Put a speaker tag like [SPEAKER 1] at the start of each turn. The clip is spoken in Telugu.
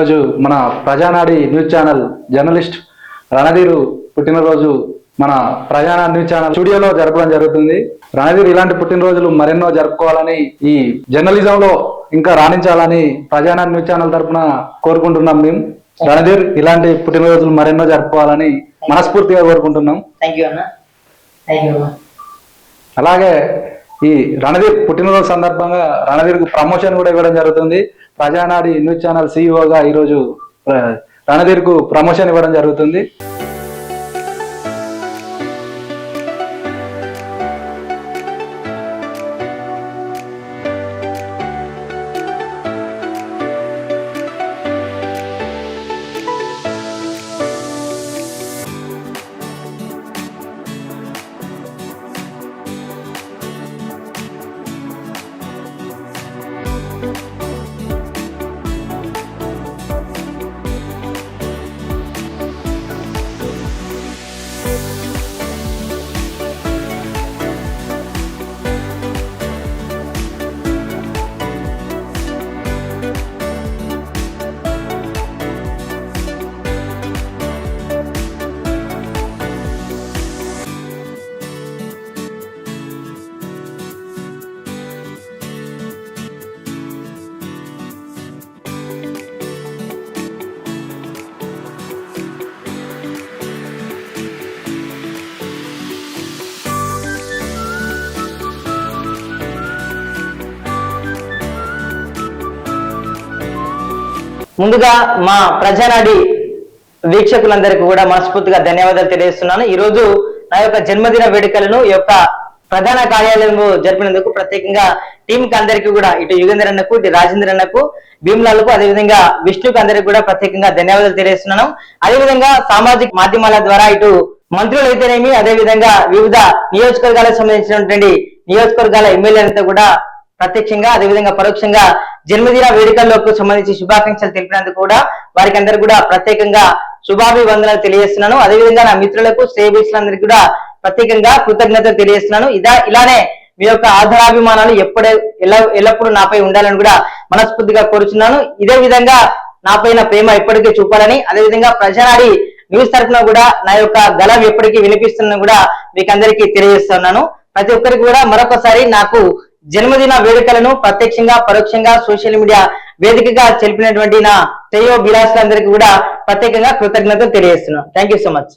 [SPEAKER 1] రోజు మన ప్రజానాడి న్యూస్ ఛానల్ జర్నలిస్ట్ రణధీరు పుట్టినరోజు మన ప్రజానాడి న్యూస్ ఛానల్ స్టూడియోలో జరపడం జరుగుతుంది. రణధీర్ ఇలాంటి పుట్టినరోజులు మరెన్నో జరుపుకోవాలని, ఈ జర్నలిజంలో ఇంకా రాణించాలని ప్రజానాడి న్యూస్ ఛానల్ తరఫున కోరుకుంటున్నాం. మేము రణధీర్ ఇలాంటి పుట్టినరోజులు మరెన్నో జరుపుకోవాలని మనస్ఫూర్తిగా కోరుకుంటున్నాం. అలాగే ఈ రణధీర్ పుట్టినరోజు సందర్భంగా రణధీర్ కు ప్రమోషన్ కూడా ఇవ్వడం జరుగుతుంది. ప్రజానాడి న్యూస్ ఛానల్ సిఇఓగా ఈరోజు రణధీర్ కు ప్రమోషన్ ఇవ్వడం జరుగుతుంది.
[SPEAKER 2] ముందుగా మా ప్రజానాడి వీక్షకులందరికీ కూడా మనస్ఫూర్తిగా ధన్యవాదాలు తెలియజేస్తున్నాను. ఈ రోజు నా యొక్క జన్మదిన వేడుకలను ఈ యొక్క ప్రధాన కార్యాలయంలో జరిపినందుకు ప్రత్యేకంగా టీం కి అందరికీ కూడా, ఇటు యుగేందర్ అన్నకు, ఇటు రాజేంద్ర అన్నకు, భీమ్లాల్కు, అదేవిధంగా విష్ణుకు అందరికీ కూడా ప్రత్యేకంగా ధన్యవాదాలు తెలియజేస్తున్నాను. అదేవిధంగా సామాజిక మాధ్యమాల ద్వారా ఇటు మంత్రులు అయితేనేమి, అదేవిధంగా వివిధ నియోజకవర్గాలకు సంబంధించినటువంటి నియోజకవర్గాల ఎమ్మెల్యేలతో కూడా ప్రత్యక్షంగా అదేవిధంగా పరోక్షంగా జన్మదిన వేడుకల్లోకి సంబంధించి శుభాకాంక్షలు తెలిపినందుకు కూడా వారికి అందరూ కూడా ప్రత్యేకంగా శుభాభివందనలు తెలియజేస్తున్నాను. అదేవిధంగా నా మిత్రులకు, శ్రేయభిలాషులందరికీ కూడా ప్రత్యేకంగా కృతజ్ఞతలు తెలియజేస్తున్నాను. ఇలానే మీ యొక్క ఆధారాభిమానాలు ఎల్లప్పుడూ నాపై ఉండాలని కూడా మనస్ఫూర్తిగా కోరుచున్నాను. ఇదే విధంగా నాపైన ప్రేమ ఎప్పటికీ చూపాలని, అదేవిధంగా ప్రజానాడి న్యూస్ తరఫున కూడా నా యొక్క గలం ఎప్పటికీ వినిపిస్తున్నా కూడా మీకు అందరికీ తెలియజేస్తున్నాను. ప్రతి ఒక్కరికి కూడా మరొకసారి నాకు జన్మదిన వేడుకలను ప్రత్యక్షంగా పరోక్షంగా సోషల్ మీడియా వేదికగా తెలిపినటువంటి నా శ్రేయోభిలాషులందరికీ కూడా ప్రత్యేకంగా కృతజ్ఞతలు తెలియజేస్తున్నాను. Thank you so much.